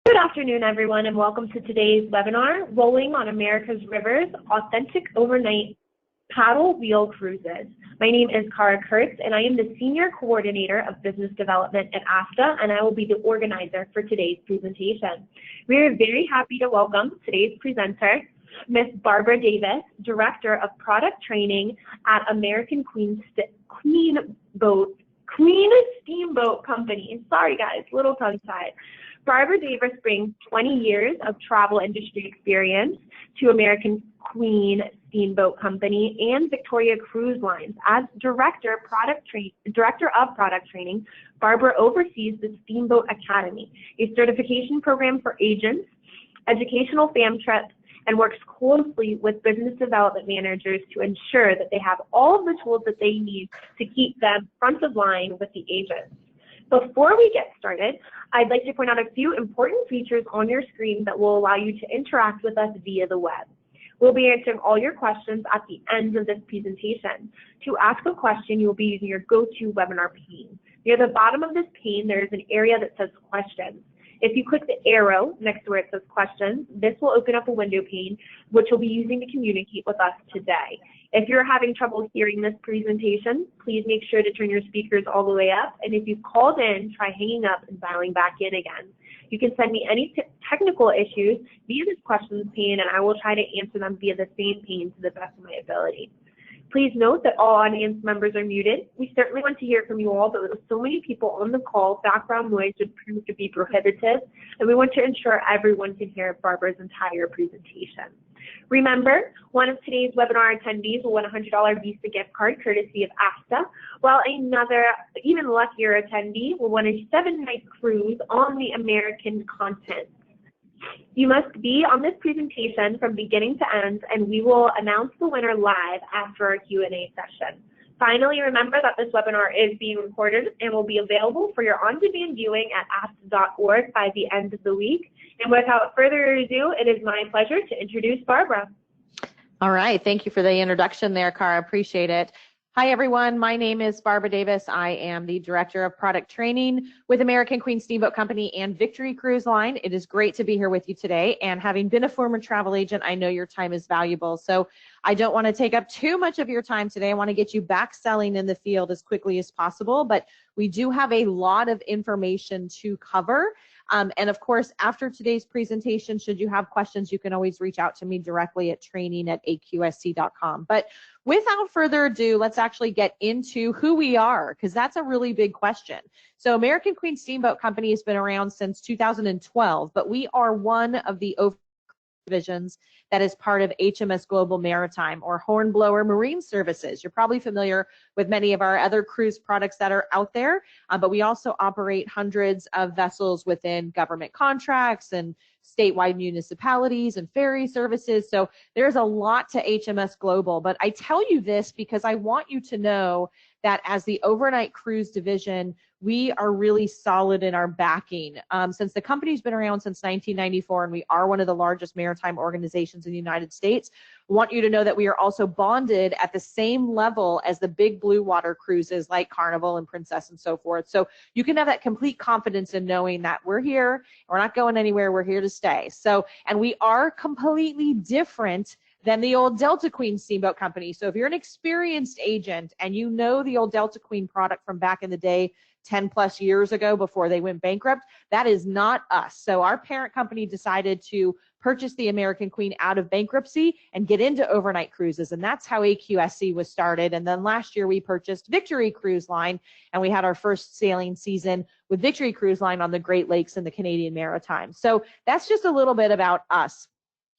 Good afternoon, everyone, and welcome to today's webinar, Rolling on America's Rivers, Authentic Overnight Paddle Wheel Cruises. My name is Cara Kurtz, and I am the Senior Coordinator of Business Development at AFTA, and I will be the organizer for today's presentation. We are very happy to welcome today's presenter, Ms. Barbara Davis, Director of Product Training at American Queen Steamboat Company. Sorry, guys, little tongue-tied. Barbara Davis brings 20 years of travel industry experience to American Queen Steamboat Company and Victoria Cruise Lines. As Director of Product Training, Barbara oversees the Steamboat Academy, a certification program for agents, educational fam trips, and works closely with business development managers to ensure that they have all of the tools that they need to keep them front of line with the agents. Before we get started, I'd like to point out a few important features on your screen that will allow you to interact with us via the web. We'll be answering all your questions at the end of this presentation. To ask a question, you will be using your GoToWebinar pane. Near the bottom of this pane, there is an area that says Questions. If you click the arrow next to where it says Questions, this will open up a window pane, which we'll be using to communicate with us today. If you're having trouble hearing this presentation, please make sure to turn your speakers all the way up. And if you've called in, try hanging up and dialing back in again. You can send me any technical issues via this questions pane, and I will try to answer them via the same pane to the best of my ability. Please note that all audience members are muted. We certainly want to hear from you all, but with so many people on the call, background noise would prove to be prohibitive, and we want to ensure everyone can hear Barbara's entire presentation. Remember, one of today's webinar attendees will win a $100 Visa gift card courtesy of AFTA, while another, even luckier attendee will win a 7-night cruise on the American continent. You must be on this presentation from beginning to end, and we will announce the winner live after our Q&A session. Finally, remember that this webinar is being recorded and will be available for your on-demand viewing at afta.org by the end of the week. And without further ado, it is my pleasure to introduce Barbara. All right, thank you for the introduction there, Cara. Appreciate it. Hi, everyone. My name is Barbara Davis. I am the Director of Product Training with American Queen Steamboat Company and Victory Cruise Line. It is great to be here with you today. And having been a former travel agent, I know your time is valuable. So I don't want to take up too much of your time today. I want to get you back selling in the field as quickly as possible. But we do have a lot of information to cover. And of course, after today's presentation, should you have questions, you can always reach out to me directly at training@AQSC.com. But without further ado, let's actually get into who we are, because that's a really big question. So American Queen Steamboat Company has been around since 2012, but we are one of the divisions that is part of HMS Global Maritime, or Hornblower Marine Services. You're probably familiar with many of our other cruise products that are out there, but we also operate hundreds of vessels within government contracts and statewide municipalities and ferry services. So there's a lot to HMS Global, but I tell you this because I want you to know that as the overnight cruise division, we are really solid in our backing. Since the company's been around since 1994 and we are one of the largest maritime organizations in the United States, I want you to know that we are also bonded at the same level as the big blue water cruises like Carnival and Princess and so forth. So you can have that complete confidence in knowing that we're here, we're not going anywhere, we're here to stay. So, and we are completely different than the old Delta Queen Steamboat Company. So if you're an experienced agent and you know the old Delta Queen product from back in the day, 10 plus years ago before they went bankrupt, that is not us. So our parent company decided to purchase the American Queen out of bankruptcy and get into overnight cruises. And that's how AQSC was started. And then last year we purchased Victory Cruise Line, and we had our first sailing season with Victory Cruise Line on the Great Lakes and the Canadian Maritime. So that's just a little bit about us.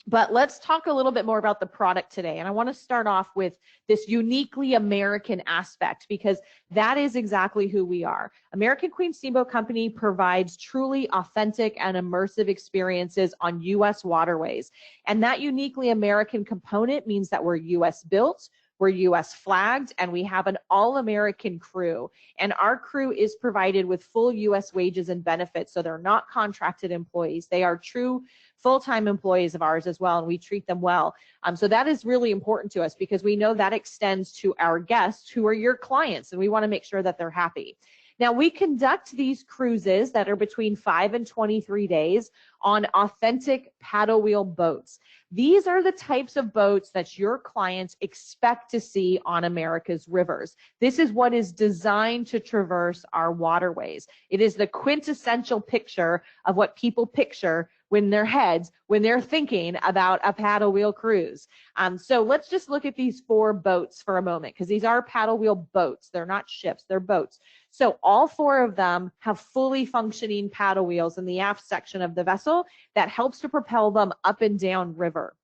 But let's talk a little bit more about the product today. And I want to start off with this uniquely American aspect, because that is exactly who we are. American Queen Steamboat Company provides truly authentic and immersive experiences on U.S. waterways. And that uniquely American component means that we're U.S. built, we're U.S. flagged, and we have an all-American crew. And our crew is provided with full U.S. wages and benefits, so they're not contracted employees. They are true full-time employees of ours as well, and we treat them well. So that is really important to us because we know that extends to our guests who are your clients, and we want to make sure that they're happy. Now, we conduct these cruises that are between 5 and 23 days on authentic paddle wheel boats. These are the types of boats that your clients expect to see on America's rivers. This is what is designed to traverse our waterways. It is the quintessential picture of what people picture when they're thinking about a paddle wheel cruise. So let's just look at these 4 boats for a moment, because these are paddle wheel boats. They're not ships, they're boats. So all 4 of them have fully functioning paddle wheels in the aft section of the vessel that helps to propel them up and down river.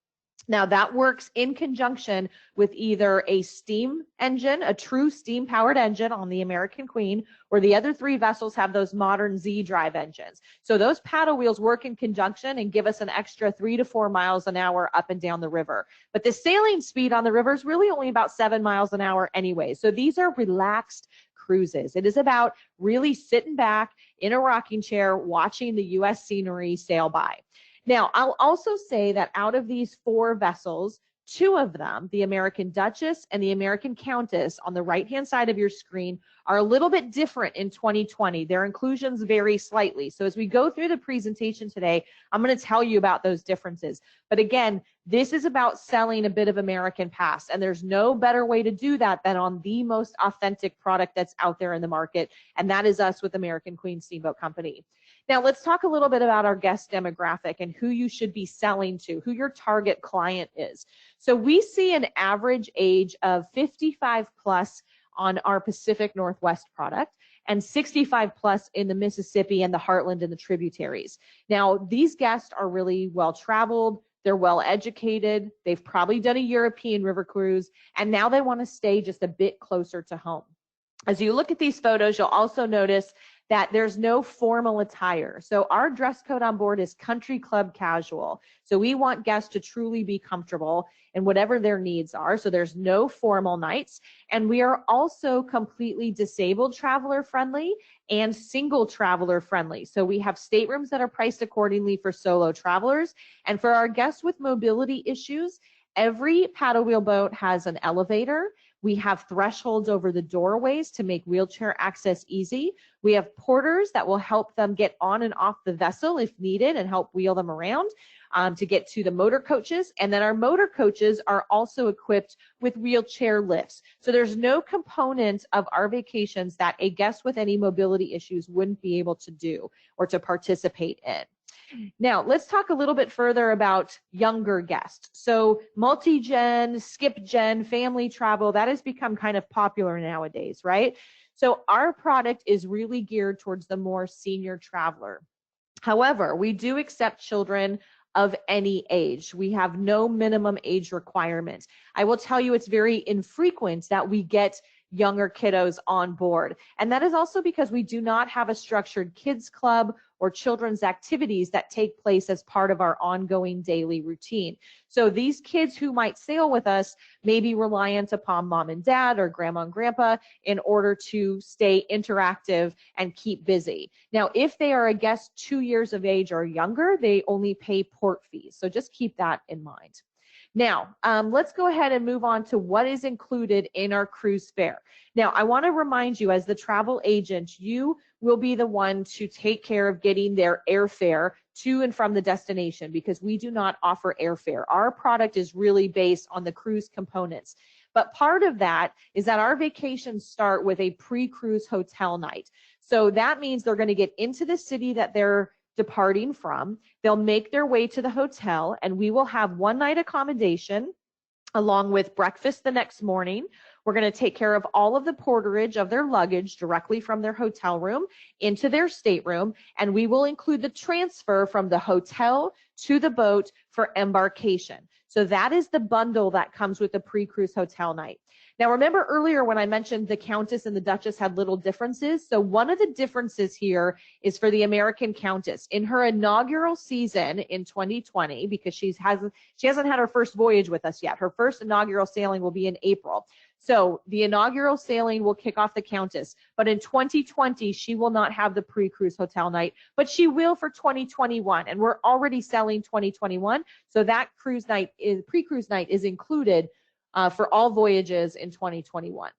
Now that works in conjunction with either a steam engine, a true steam powered engine on the American Queen, or the other 3 vessels have those modern Z drive engines. So those paddle wheels work in conjunction and give us an extra 3 to 4 miles an hour up and down the river. But the sailing speed on the river is really only about 7 miles an hour anyway. So these are relaxed cruises. It is about really sitting back in a rocking chair, watching the U.S. scenery sail by. Now, I'll also say that out of these 4 vessels, 2 of them, the American Duchess and the American Countess on the right-hand side of your screen, are a little bit different in 2020. Their inclusions vary slightly. So as we go through the presentation today, I'm going to tell you about those differences. But again, this is about selling a bit of American past, and there's no better way to do that than on the most authentic product that's out there in the market, and that is us with American Queen Steamboat Company. Now, let's talk a little bit about our guest demographic and who you should be selling to, who your target client is. So we see an average age of 55 plus on our Pacific Northwest product and 65 plus in the Mississippi and the Heartland and the tributaries. Now, these guests are really well traveled, they're well educated, they've probably done a European river cruise, and now they want to stay just a bit closer to home. As you look at these photos, you'll also notice that there's no formal attire. So our dress code on board is country club casual. So we want guests to truly be comfortable in whatever their needs are. So there's no formal nights. And we are also completely disabled traveler friendly and single traveler friendly. So we have staterooms that are priced accordingly for solo travelers. And for our guests with mobility issues, every paddle wheel boat has an elevator. We have thresholds over the doorways to make wheelchair access easy. We have porters that will help them get on and off the vessel if needed and help wheel them around to get to the motor coaches. And then our motor coaches are also equipped with wheelchair lifts. So there's no component of our vacations that a guest with any mobility issues wouldn't be able to do or to participate in. Now, let's talk a little bit further about younger guests. So multi-gen, skip-gen, family travel, that has become kind of popular nowadays, right? So our product is really geared towards the more senior traveler. However, we do accept children of any age. We have no minimum age requirement. I will tell you it's very infrequent that we get younger kiddos on board. And that is also because we do not have a structured kids club or children's activities that take place as part of our ongoing daily routine. So these kids who might sail with us may be reliant upon mom and dad or grandma and grandpa in order to stay interactive and keep busy. Now, if they are a guest 2 years of age or younger, they only pay port fees. So just keep that in mind. Now, let's go ahead and move on to what is included in our cruise fare. Now, I want to remind you, as the travel agent, you will be the one to take care of getting their airfare to and from the destination, because we do not offer airfare. Our product is really based on the cruise components. But part of that is that our vacations start with a pre-cruise hotel night. So that means they're going to get into the city that they're departing from. They'll make their way to the hotel, and we will have one night accommodation along with breakfast the next morning. We're going to take care of all of the porterage of their luggage directly from their hotel room into their stateroom, and we will include the transfer from the hotel to the boat for embarkation. So that is the bundle that comes with the pre-cruise hotel night. Now, remember earlier when I mentioned the Countess and the Duchess had little differences? So one of the differences here is for the American Countess. In her inaugural season in 2020, because she hasn't had her first voyage with us yet. Her first inaugural sailing will be in April. So the inaugural sailing will kick off the Countess. But in 2020, she will not have the pre-cruise hotel night, but she will for 2021. And we're already selling 2021. So that pre-cruise night is included for all voyages in 2021.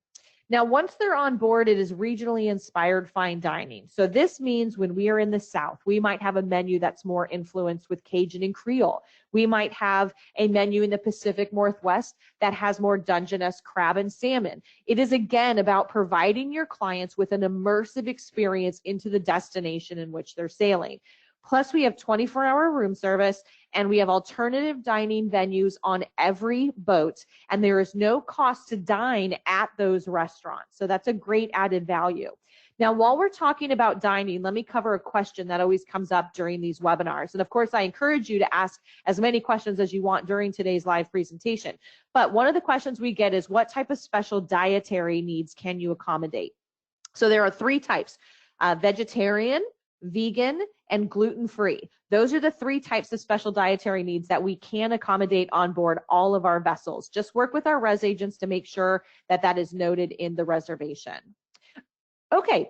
Now, once they're on board, it is regionally inspired fine dining. So this means when we are in the South, we might have a menu that's more influenced with Cajun and Creole. We might have a menu in the Pacific Northwest that has more Dungeness crab and salmon. It is again about providing your clients with an immersive experience into the destination in which they're sailing. Plus, we have 24-hour room service, and we have alternative dining venues on every boat, and there is no cost to dine at those restaurants. So that's a great added value. Now, while we're talking about dining, let me cover a question that always comes up during these webinars. And of course, I encourage you to ask as many questions as you want during today's live presentation. But one of the questions we get is, what type of special dietary needs can you accommodate? So there are three types: vegetarian, vegan, and gluten-free. Those are the three types of special dietary needs that we can accommodate on board all of our vessels. Just work with our res agents to make sure that that is noted in the reservation. Okay,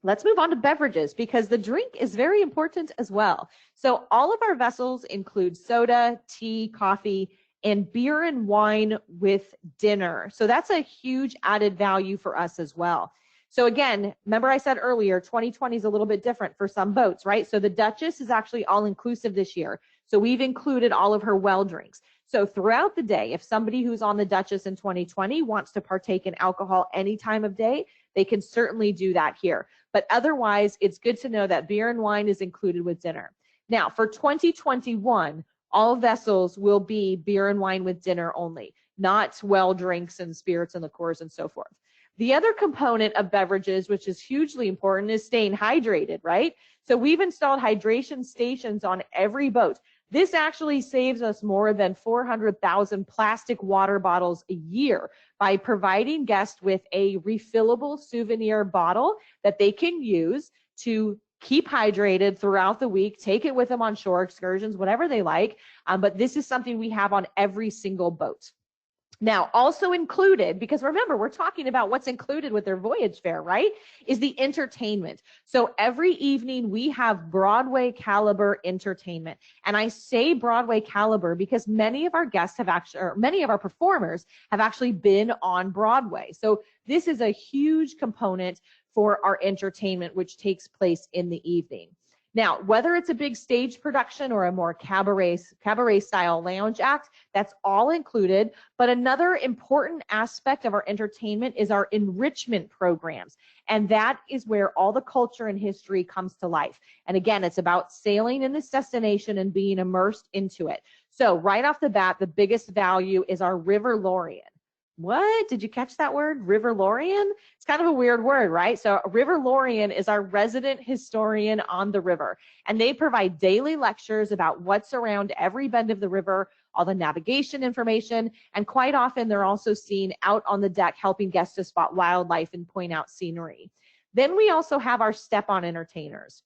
let's move on to beverages, because the drink is very important as well. So all of our vessels include soda, tea, coffee, and beer and wine with dinner. So that's a huge added value for us as well. So again, remember I said earlier, 2020 is a little bit different for some boats, right? So the Duchess is actually all inclusive this year. So we've included all of her well drinks. So throughout the day, if somebody who's on the Duchess in 2020 wants to partake in alcohol any time of day, they can certainly do that here. But otherwise, it's good to know that beer and wine is included with dinner. Now, for 2021, all vessels will be beer and wine with dinner only, not well drinks and spirits and liqueurs and so forth. The other component of beverages, which is hugely important, is staying hydrated, right? So we've installed hydration stations on every boat. This actually saves us more than 400,000 plastic water bottles a year by providing guests with a refillable souvenir bottle that they can use to keep hydrated throughout the week, take it with them on shore excursions, whatever they like. But this is something we have on every single boat. Now, also included, because remember, we're talking about what's included with their voyage fare, right, is the entertainment. So every evening we have Broadway caliber entertainment. And I say Broadway caliber because many of our guests have actually, or many of our performers have actually been on Broadway. So this is a huge component for our entertainment, which takes place in the evening. Now, whether it's a big stage production or a more cabaret style lounge act, that's all included. But another important aspect of our entertainment is our enrichment programs. And that is where all the culture and history comes to life. And again, it's about sailing in this destination and being immersed into it. So right off the bat, the biggest value is our River Lorien. What? Did you catch that word? River Lorien? It's kind of a weird word, right? So River Lorien is our resident historian on the river, and they provide daily lectures about what's around every bend of the river, all the navigation information, and quite often they're also seen out on the deck helping guests to spot wildlife and point out scenery. Then we also have our step-on entertainers.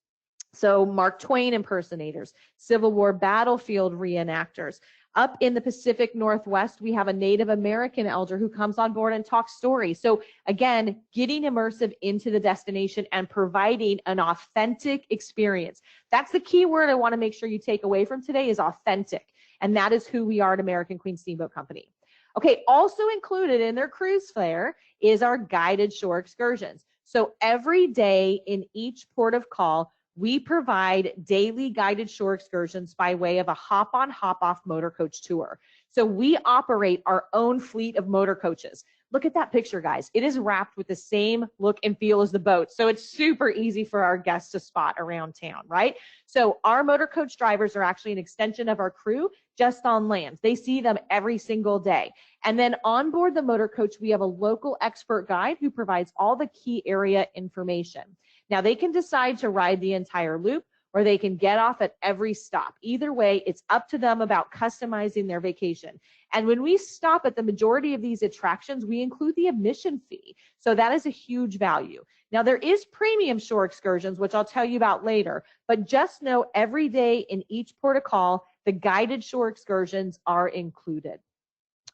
So Mark Twain impersonators, Civil War battlefield reenactors. Up in the Pacific Northwest, we have a Native American elder who comes on board and talks stories. So again, getting immersive into the destination and providing an authentic experience. That's the key word I want to make sure you take away from today, is authentic. And that is who we are at American Queen Steamboat Company. Okay, also included in their cruise fare is our guided shore excursions. So every day in each port of call, we provide daily guided shore excursions by way of a hop-on, hop-off motor coach tour. So we operate our own fleet of motor coaches. Look at that picture, guys. It is wrapped with the same look and feel as the boat. So it's super easy for our guests to spot around town, right? So our motor coach drivers are actually an extension of our crew just on land. They see them every single day. And then on board the motor coach, we have a local expert guide who provides all the key area information. Now, they can decide to ride the entire loop, or they can get off at every stop. Either way, it's up to them about customizing their vacation. And when we stop at the majority of these attractions, we include the admission fee. So that is a huge value. Now, there is premium shore excursions, which I'll tell you about later, but just know every day in each port of call, the guided shore excursions are included.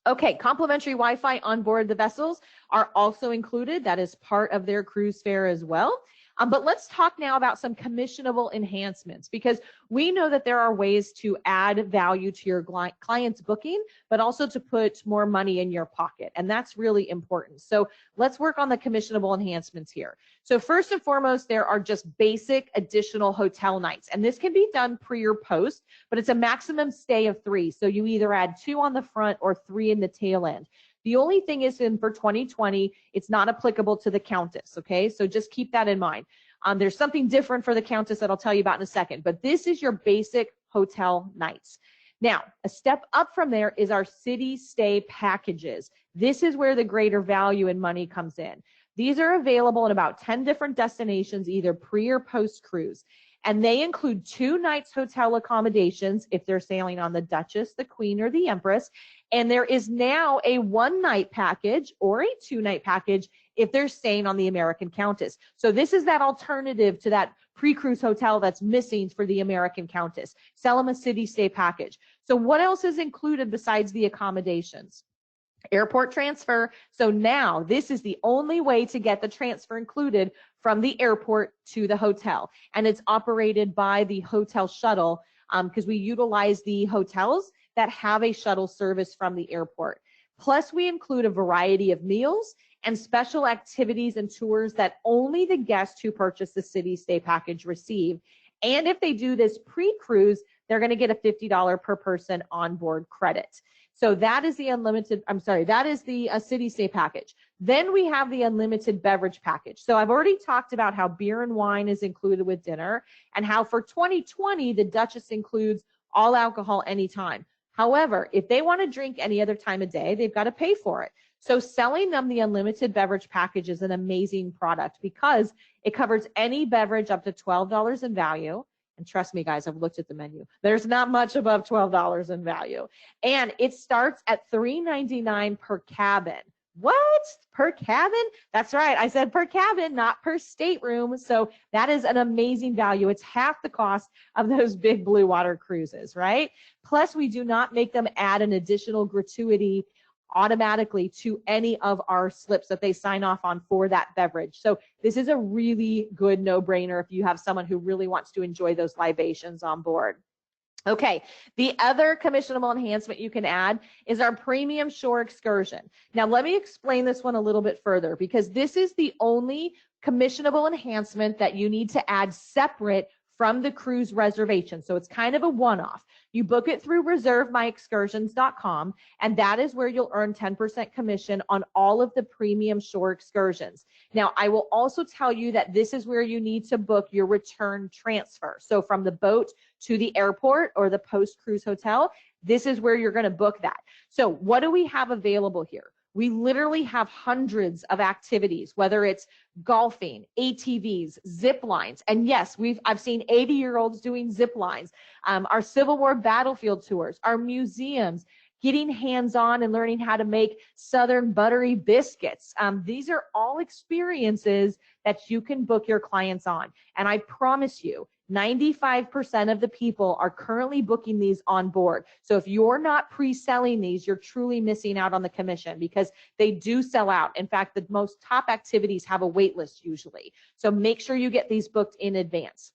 Okay, complimentary Wi-Fi on board the vessels are also included. That is part of their cruise fare as well. But let's talk now about some commissionable enhancements, because we know that there are ways to add value to your client's booking, but also to put more money in your pocket. And that's really important. So let's work on the commissionable enhancements here. So first and foremost, there are just basic additional hotel nights. And this can be done pre or post, but it's a maximum stay of 3. So you either add 2 on the front or 3 in the tail end. The only thing is, for 2020, it's not applicable to the Countess, okay? So just keep that in mind. There's something different for the Countess that I'll tell you about in a second, but this is your basic hotel nights. Now, a step up from there is our city stay packages. This is where the greater value and money comes in. These are available in about 10 different destinations, either pre or post cruise. And they include 2 nights hotel accommodations if they're sailing on the Duchess, the Queen, or the Empress. And there is now a 1-night package or a 2-night package if they're staying on the American Countess. So this is that alternative to that pre-cruise hotel that's missing for the American Countess. Sell them a city stay package. So what else is included besides the accommodations? Airport transfer. So now this is the only way to get the transfer included from the airport to the hotel. And it's operated by the hotel shuttle, because we utilize the hotels that have a shuttle service from the airport. Plus, we include a variety of meals and special activities and tours that only the guests who purchase the city stay package receive. And if they do this pre-cruise, they're going to get a $50 per person onboard credit. So that is the city stay package. Then we have the unlimited beverage package. So I've already talked about how beer and wine is included with dinner, and how for 2020, the Duchess includes all alcohol anytime. However, if they want to drink any other time of day, they've got to pay for it. So selling them the unlimited beverage package is an amazing product, because it covers any beverage up to $12 in value. And trust me, guys, I've looked at the menu. There's not much above $12 in value. And it starts at $3.99 per cabin. What? Per cabin? That's right. I said per cabin, not per stateroom. So that is an amazing value. It's half the cost of those big blue water cruises, right? Plus, we do not make them add an additional gratuity automatically to any of our slips that they sign off on for that beverage. So this is a really good no-brainer if you have someone who really wants to enjoy those libations on board. Okay, the other commissionable enhancement you can add is our premium shore excursion. Now, let me explain this one a little bit further, because this is the only commissionable enhancement that you need to add separate from the cruise reservation. So it's kind of a one-off. You book it through reservemyexcursions.com, and that is where you'll earn 10% commission on all of the premium shore excursions. Now, I will also tell you that this is where you need to book your return transfer. So from the boat to the airport or the post-cruise hotel, this is where you're going to book that. So what do we have available here? We literally have hundreds of activities, whether it's golfing, ATVs, zip lines. And yes, I've seen 80-year-olds doing zip lines, our Civil War battlefield tours, our museums, getting hands-on and learning how to make Southern buttery biscuits. These are all experiences that you can book your clients on. And I promise you, 95% of the people are currently booking these on board. So if you're not pre-selling these, you're truly missing out on the commission, because they do sell out. In fact, the most top activities have a wait list usually. So make sure you get these booked in advance.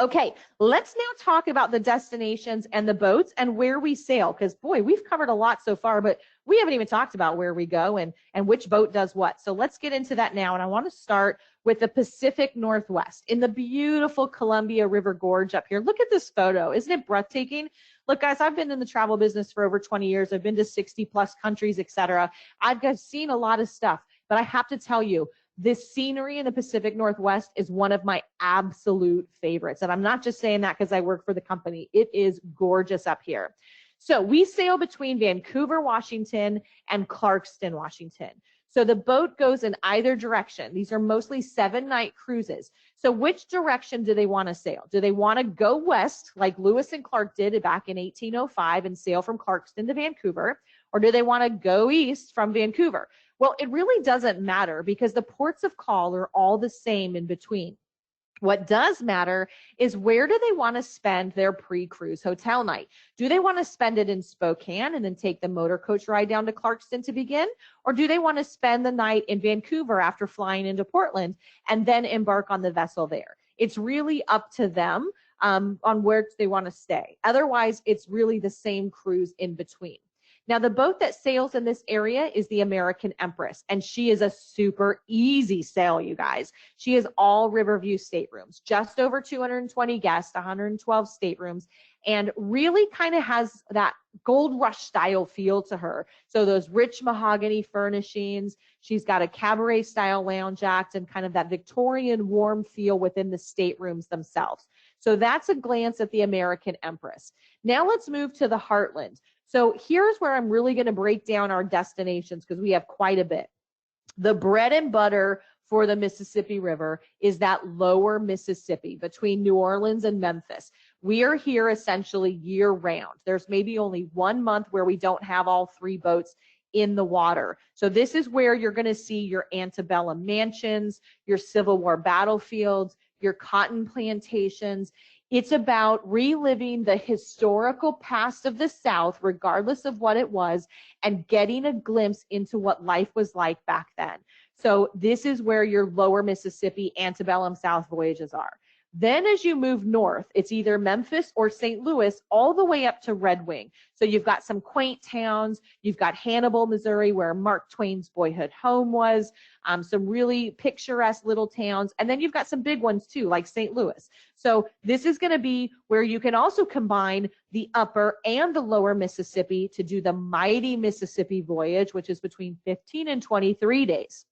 Okay, let's now talk about the destinations and the boats and where we sail, because boy, we've covered a lot so far, but we haven't even talked about where we go and which boat does what. So let's get into that now. And I want to start with the Pacific Northwest in the beautiful Columbia River Gorge up here. Look at this photo. Isn't it breathtaking? Look, guys, I've been in the travel business for over 20 years. I've been to 60 plus countries, etc. I've seen a lot of stuff, but I have to tell you, this scenery in the Pacific Northwest is one of my absolute favorites. And I'm not just saying that because I work for the company. It is gorgeous up here. So we sail between Vancouver, Washington and Clarkston, Washington. So the boat goes in either direction. These are mostly 7-night cruises. So which direction do they want to sail? Do they want to go west like Lewis and Clark did back in 1805 and sail from Clarkston to Vancouver? Or do they want to go east from Vancouver? Well, it really doesn't matter because the ports of call are all the same in between. What does matter is where do they want to spend their pre-cruise hotel night? Do they want to spend it in Spokane and then take the motor coach ride down to Clarkston to begin? Or do they want to spend the night in Vancouver after flying into Portland and then embark on the vessel there? It's really up to them on where they want to stay. Otherwise, it's really the same cruise in between. Now, the boat that sails in this area is the American Empress, and she is a super easy sail, you guys. She is all Riverview staterooms, just over 220 guests, 112 staterooms, and really kind of has that gold rush style feel to her. So those rich mahogany furnishings, she's got a cabaret style lounge act and kind of that Victorian warm feel within the staterooms themselves. So that's a glance at the American Empress. Now let's move to the Heartland. So here's where I'm really going to break down our destinations because we have quite a bit. The bread and butter for the Mississippi River is that lower Mississippi between New Orleans and Memphis. We are here essentially year round. There's maybe only 1 month where we don't have all 3 boats in the water. So this is where you're going to see your antebellum mansions, your Civil War battlefields, your cotton plantations. It's about reliving the historical past of the South, regardless of what it was, and getting a glimpse into what life was like back then. So this is where your lower Mississippi antebellum South voyages are. Then as you move north, it's either Memphis or St. Louis all the way up to Red Wing. So you've got some quaint towns. You've got Hannibal, Missouri, where Mark Twain's boyhood home was, some really picturesque little towns. And then you've got some big ones too, like St. Louis. So this is going to be where you can also combine the upper and the lower Mississippi to do the mighty Mississippi voyage, which is between 15 and 23 days.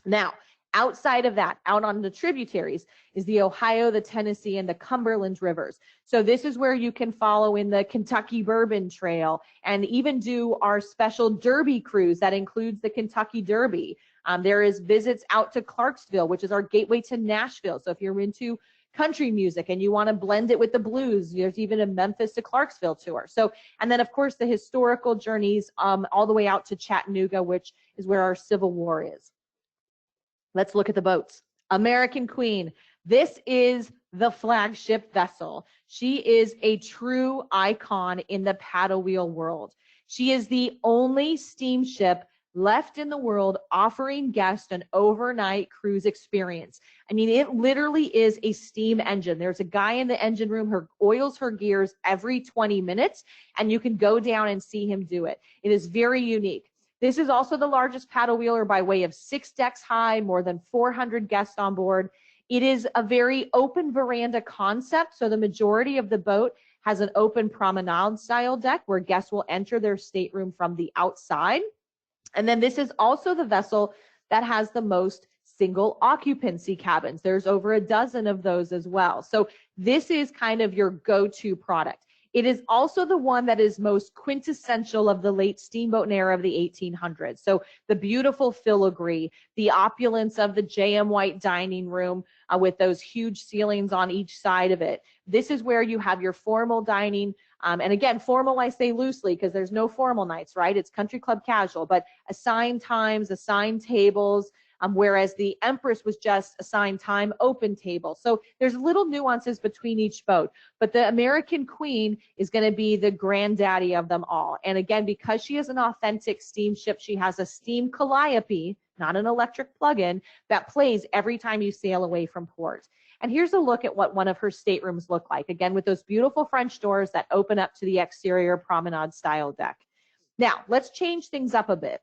Now, outside of that, out on the tributaries, is the Ohio, the Tennessee, and the Cumberland rivers. So this is where you can follow in the Kentucky Bourbon Trail and even do our special Derby cruise that includes the Kentucky Derby. There is visits out to Clarksville, which is our gateway to Nashville. So if you're into country music and you want to blend it with the blues, there's even a Memphis to Clarksville tour. So, and then of course the historical journeys all the way out to Chattanooga, which is where our Civil War is. Let's look at the boats. American Queen. This is the flagship vessel. She is a true icon in the paddle wheel world. She is the only steamship left in the world offering guests an overnight cruise experience. I mean, it literally is a steam engine. There's a guy in the engine room who oils her gears every 20 minutes, and you can go down and see him do it. It is very unique. This is also the largest paddle wheeler by way of 6 decks high, more than 400 guests on board. It is a very open veranda concept, so the majority of the boat has an open promenade style deck where guests will enter their stateroom from the outside. And then this is also the vessel that has the most single occupancy cabins. There's over a dozen of those as well. So this is kind of your go-to product. It is also the one that is most quintessential of the late steamboat era of the 1800s. So the beautiful filigree, the opulence of the J.M. White dining room with those huge ceilings on each side of it. This is where you have your formal dining. And again, formal I say loosely because there's no formal nights, right? It's country club casual, but assigned times, assigned tables, whereas the Empress was just assigned time, open table. So there's little nuances between each boat, but the American Queen is going to be the granddaddy of them all. And again, because she is an authentic steamship, she has a steam calliope, not an electric plug-in, that plays every time you sail away from port. And here's a look at what one of her staterooms look like, again, with those beautiful French doors that open up to the exterior promenade style deck. Now, let's change things up a bit.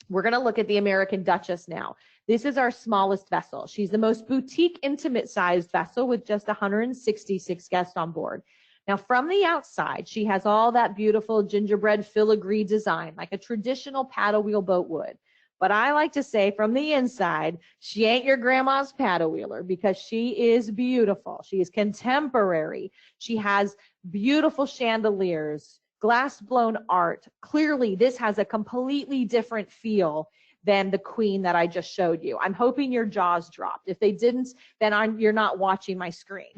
We're going to look at the American Duchess now. This is our smallest vessel. She's the most boutique, intimate-sized vessel with just 166 guests on board. Now, from the outside, she has all that beautiful gingerbread filigree design, like a traditional paddle wheel boat would. But I like to say from the inside, she ain't your grandma's paddle wheeler because she is beautiful. She is contemporary. She has beautiful chandeliers, glass-blown art. Clearly, this has a completely different feel than the Queen that I just showed you. I'm hoping your jaws dropped. If they didn't, then you're not watching my screen.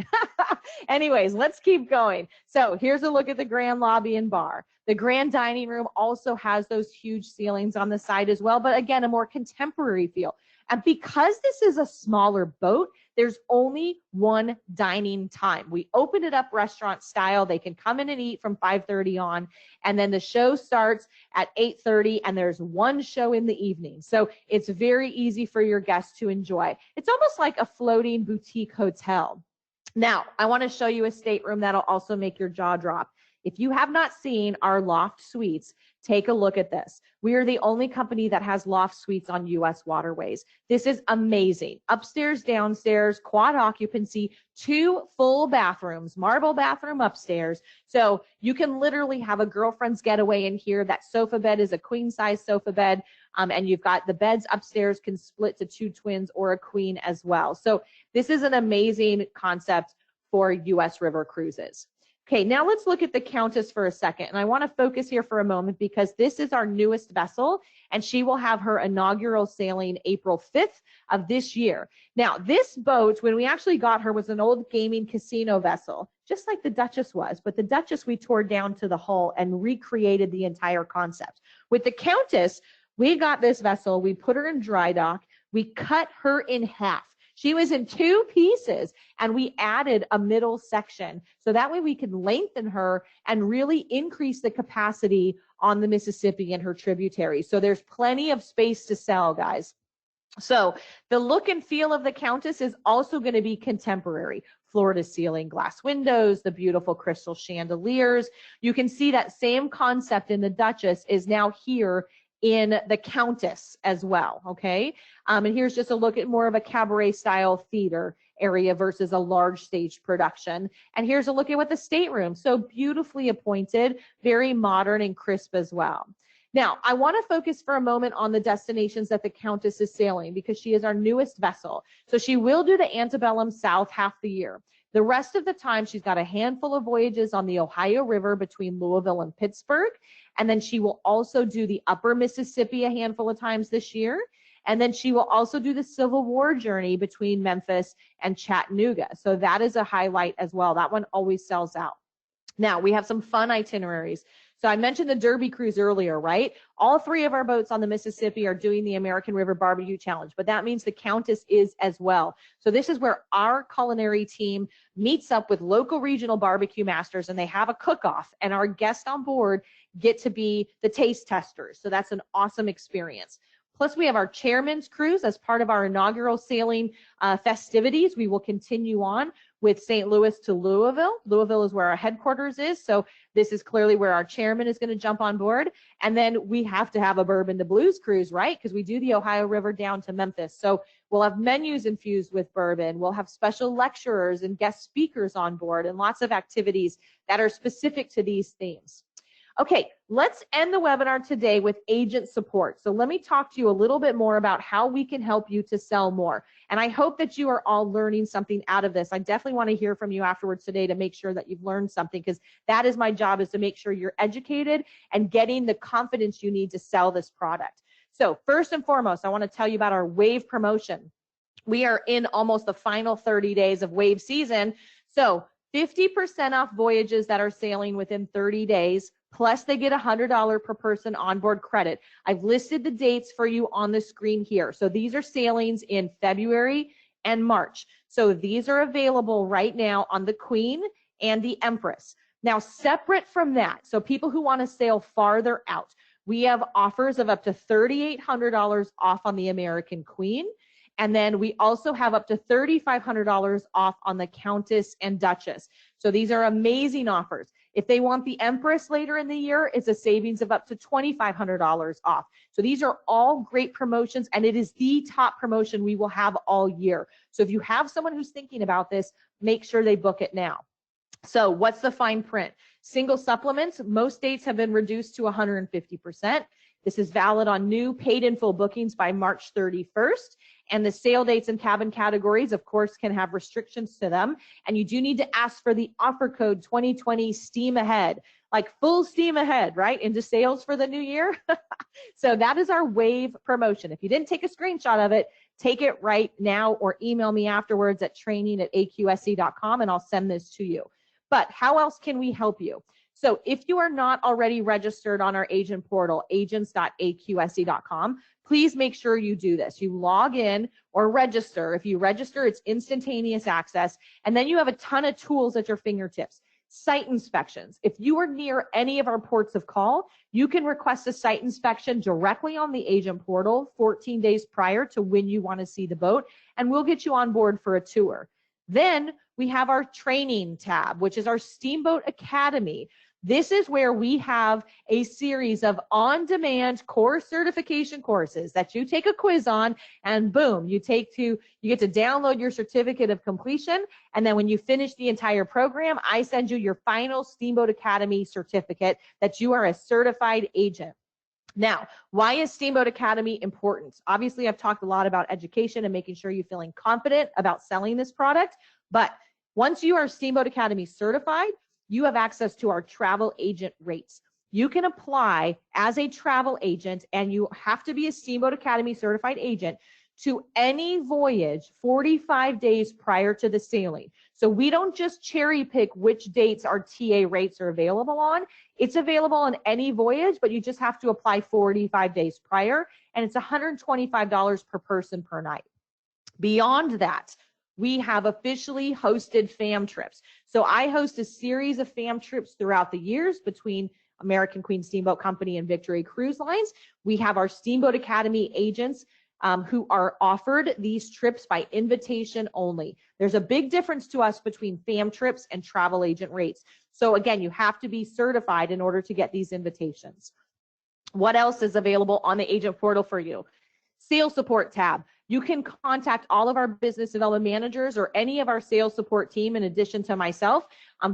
Anyways, let's keep going. So here's a look at the grand lobby and bar. The grand dining room also has those huge ceilings on the side as well, but again, a more contemporary feel. And because this is a smaller boat, There's only one dining time. We opened it up restaurant style. They can come in and eat from 5:30 on, and then the show starts at 8:30, and there's one show in the evening. So it's very easy for your guests to enjoy. It's almost like a floating boutique hotel. Now, I want to show you a stateroom that'll also make your jaw drop. If you have not seen our loft suites, take a look at this. We are the only company that has loft suites on U.S. waterways. This is amazing. Upstairs, downstairs, quad occupancy, 2 full bathrooms, marble bathroom upstairs. So you can literally have a girlfriend's getaway in here. That sofa bed is a queen size sofa bed. And you've got the beds upstairs can split to 2 twins or a queen as well. So this is an amazing concept for U.S. river cruises. Okay, now let's look at the Countess for a second. And I want to focus here for a moment because this is our newest vessel, and she will have her inaugural sailing April 5th of this year. Now, this boat, when we actually got her, was an old gaming casino vessel, just like the Duchess was. But the Duchess, we tore down to the hull and recreated the entire concept. With the Countess, we got this vessel, we put her in dry dock, we cut her in half. She was in 2 pieces, and we added a middle section. So that way we can lengthen her and really increase the capacity on the Mississippi and her tributaries. So there's plenty of space to sell, guys. So the look and feel of the Countess is also going to be contemporary. Floor-to-ceiling glass windows, the beautiful crystal chandeliers. You can see that same concept in the Duchess is now here in the Countess as well, okay? And here's just a look at more of a cabaret style theater area versus a large stage production. And here's a look at what the stateroom, so beautifully appointed, very modern and crisp as well. Now, I want to focus for a moment on the destinations that the Countess is sailing because she is our newest vessel. So she will do the Antebellum South half the year. The rest of the time, she's got a handful of voyages on the Ohio River between Louisville and Pittsburgh. And then she will also do the upper Mississippi a handful of times this year. And then she will also do the Civil War journey between Memphis and Chattanooga. So that is a highlight as well. That one always sells out. Now, we have some fun itineraries. So I mentioned the Derby cruise earlier, right? All 3 of our boats on the Mississippi are doing the American River Barbecue Challenge, but that means the Countess is as well. So this is where our culinary team meets up with local regional barbecue masters, and they have a cook-off, and our guests on board get to be the taste testers. So that's an awesome experience. Plus, we have our Chairman's Cruise as part of our inaugural sailing festivities. We will continue on with St. Louis to Louisville. Louisville is where our headquarters is, so this is clearly where our chairman is going to jump on board. And then we have to have a Bourbon to Blues cruise, right? Because we do the Ohio River down to Memphis. So we'll have menus infused with bourbon. We'll have special lecturers and guest speakers on board and lots of activities that are specific to these themes. Okay, let's end the webinar today with agent support. So let me talk to you a little bit more about how we can help you to sell more. And I hope that you are all learning something out of this. I definitely want to hear from you afterwards today to make sure that you've learned something, because that is my job, is to make sure you're educated and getting the confidence you need to sell this product. So first and foremost, I want to tell you about our Wave promotion. We are in almost the final 30 days of Wave season. So 50% off voyages that are sailing within 30 days. Plus, they get $100 per person onboard credit. I've listed the dates for you on the screen here. So these are sailings in February and March. So these are available right now on the Queen and the Empress. Now, separate from that, so people who want to sail farther out, we have offers of up to $3,800 off on the American Queen. And then we also have up to $3,500 off on the Countess and Duchess. So these are amazing offers. If they want the Empress later in the year, it's a savings of up to $2,500 off. So these are all great promotions, and it is the top promotion we will have all year. So if you have someone who's thinking about this, make sure they book it now. So what's the fine print? Single supplements, most dates have been reduced to 150%. This is valid on new paid in full bookings by March 31st. And the sail dates and cabin categories, of course, can have restrictions to them. And you do need to ask for the offer code 2020 steam ahead, like full steam ahead, right, into sales for the new year. So that is our Wave promotion. If you didn't take a screenshot of it, take it right now or email me afterwards at training@aqsc.com and I'll send this to you. But how else can we help you? So if you are not already registered on our agent portal, agents.aqse.com, please make sure you do this. You log in or register. If you register, it's instantaneous access, and then you have a ton of tools at your fingertips. Site inspections. If you are near any of our ports of call, you can request a site inspection directly on the agent portal 14 days prior to when you want to see the boat, and we'll get you on board for a tour. Then we have our training tab, which is our Steamboat Academy. This is where we have a series of on-demand core certification courses that you take a quiz on, and boom, you get to download your certificate of completion. And then when you finish the entire program, I send you your final Steamboat Academy certificate that you are a certified agent. Now, why is Steamboat Academy important? Obviously, I've talked a lot about education and making sure you're feeling confident about selling this product. But once you are Steamboat Academy certified, you have access to our travel agent rates. You can apply as a travel agent, and you have to be a Steamboat Academy certified agent to any voyage 45 days prior to the sailing. So we don't just cherry pick which dates our TA rates are available on. It's available on any voyage, but you just have to apply 45 days prior, and it's $125 per person per night. Beyond that, we have officially hosted FAM trips. So I host a series of FAM trips throughout the years between American Queen Steamboat Company and Victory Cruise Lines. We have our Steamboat Academy agents who are offered these trips by invitation only. There's a big difference to us between FAM trips and travel agent rates. So again, you have to be certified in order to get these invitations. What else is available on the agent portal for you? Sales support tab. You can contact all of our business development managers or any of our sales support team, in addition to myself,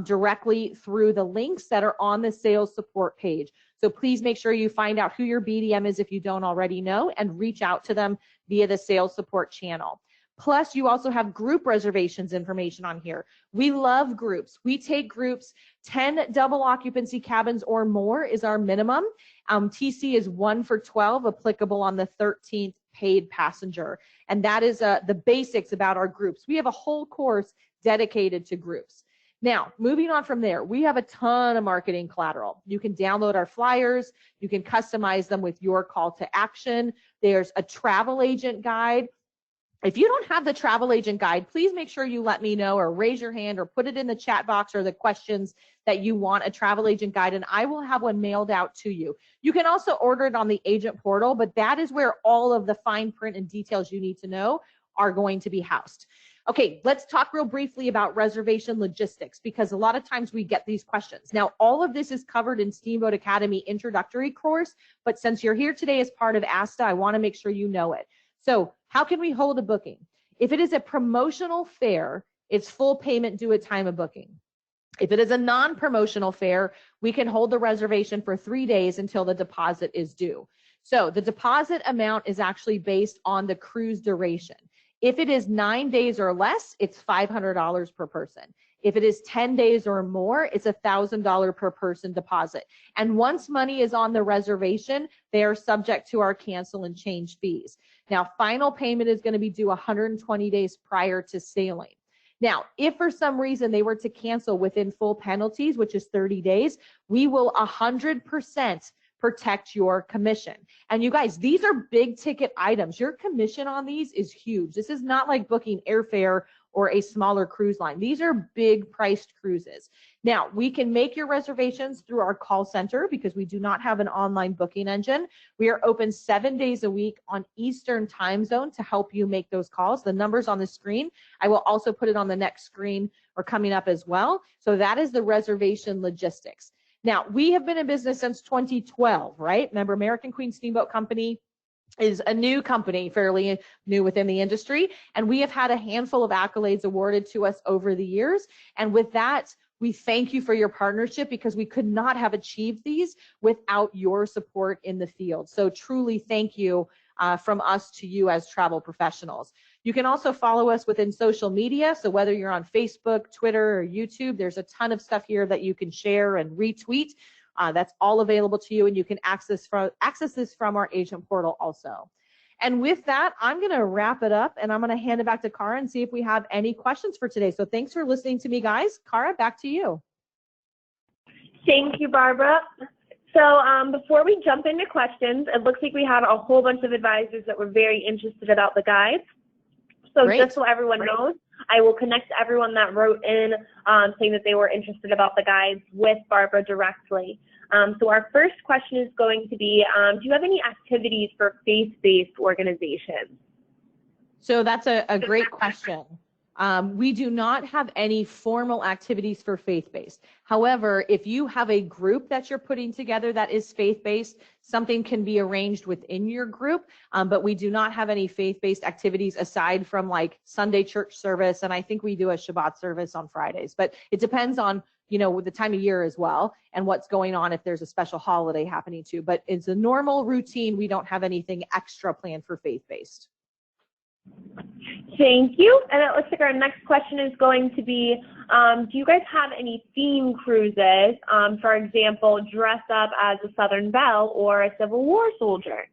directly through the links that are on the sales support page. So please make sure you find out who your BDM is if you don't already know, and reach out to them via the sales support channel. Plus, you also have group reservations information on here. We love groups. We take groups. 10 double occupancy cabins or more is our minimum. TC is 1 for 12, applicable on the 13th paid passenger. And that is the basics about our groups. We have a whole course dedicated to groups. Now, moving on from there, we have a ton of marketing collateral. You can download our flyers. You can customize them with your call to action. There's a travel agent guide. If you don't have the travel agent guide, please make sure you let me know, or raise your hand, or put it in the chat box, or the questions that you want a travel agent guide, and I will have one mailed out to you. You can also order it on the agent portal, but that is where all of the fine print and details you need to know are going to be housed. Okay, let's talk real briefly about reservation logistics, because a lot of times we get these questions. Now, all of this is covered in Steamboat Academy introductory course, but since you're here today as part of ASTA, I want to make sure you know it. So how can we hold a booking? If it is a promotional fare, it's full payment due at time of booking. If it is a non-promotional fare, we can hold the reservation for 3 days until the deposit is due. So the deposit amount is actually based on the cruise duration. If it is 9 days or less, it's $500 per person. If it is 10 days or more, it's $1,000 per person deposit. And once money is on the reservation, they are subject to our cancel and change fees. Now, final payment is going to be due 120 days prior to sailing. Now, if for some reason they were to cancel within full penalties, which is 30 days, we will 100% protect your commission. And you guys, these are big ticket items. Your commission on these is huge. This is not like booking airfare or a smaller cruise line. These are big priced cruises. Now, we can make your reservations through our call center because we do not have an online booking engine. We are open 7 days a week on Eastern time zone to help you make those calls. The number's on the screen. I will also put it on the next screen or coming up as well. So that is the reservation logistics. Now, we have been in business since 2012, right? Remember, American Queen Steamboat Company is a new company, fairly new within the industry, and we have had a handful of accolades awarded to us over the years. And with that, we thank you for your partnership, because we could not have achieved these without your support in the field. So truly thank you from us to you as travel professionals. You can also follow us within social media. So whether you're on Facebook, Twitter, or YouTube, there's a ton of stuff here that you can share and retweet. That's all available to you, and you can access this from our agent portal also. And with that, I'm going to wrap it up, and I'm going to hand it back to Cara and see if we have any questions for today. So thanks for listening to me, guys. Cara, back to you. Thank you, Barbara. So before we jump into questions, it looks like we had a whole bunch of advisors that were very interested about the guides. So Great. just so everyone knows, I will connect everyone that wrote in saying that they were interested about the guides with Barbara directly. So our first question is going to be, do you have any activities for faith-based organizations? So that's a great question. We do not have any formal activities for faith-based. However, if you have a group that you're putting together that is faith-based, something can be arranged within your group, but we do not have any faith-based activities aside from like Sunday church service, and I think we do a Shabbat service on Fridays, but it depends on, you know, the time of year as well and what's going on if there's a special holiday happening too. But it's a normal routine. We don't have anything extra planned for faith-based. Thank you. And it looks like our next question is going to be, do you guys have any theme cruises? For example, dress up as a Southern Belle or a Civil War soldier?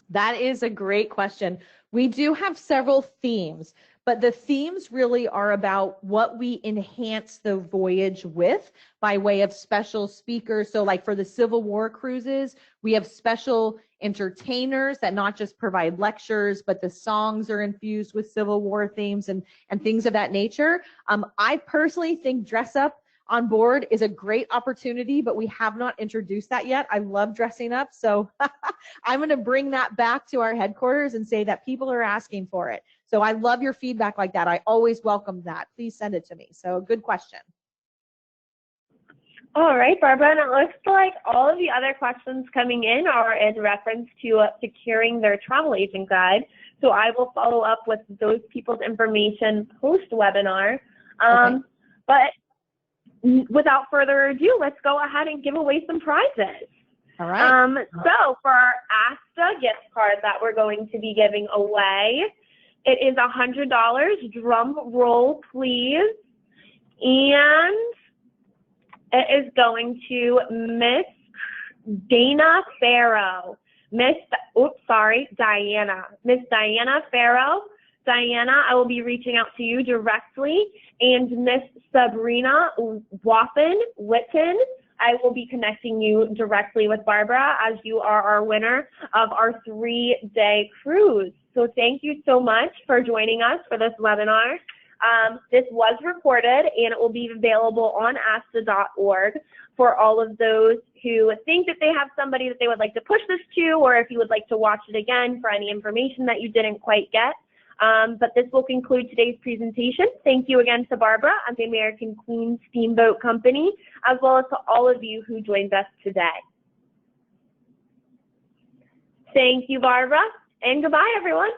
That is a great question. We do have several themes, but the themes really are about what we enhance the voyage with by way of special speakers. So like for the Civil War cruises, we have special entertainers that not just provide lectures, but the songs are infused with Civil War themes and things of that nature. I personally think dress up on board is a great opportunity, but we have not introduced that yet. I love dressing up, so I'm going to bring that back to our headquarters and say that people are asking for it. So I love your feedback like that. I always welcome that. Please send it to me. So good question. All right, Barbara, and it looks like all of the other questions coming in are in reference to securing their travel agent guide. So I will follow up with those people's information post-webinar. Okay. But without further ado, let's go ahead and give away some prizes. All right. So for our ASTA gift card that we're going to be giving away, it is $100. Drum roll, please. And it is going to Miss Dana Farrow. Diana. Miss Diana Farrow. Diana, I will be reaching out to you directly. And Miss Sabrina Witten, I will be connecting you directly with Barbara as you are our winner of our 3-day cruise. So thank you so much for joining us for this webinar. This was recorded and it will be available on asta.org for all of those who think that they have somebody that they would like to push this to, or if you would like to watch it again for any information that you didn't quite get. But this will conclude today's presentation. Thank you again to Barbara and the American Queen Steamboat Company, as well as to all of you who joined us today. Thank you, Barbara, and goodbye, everyone.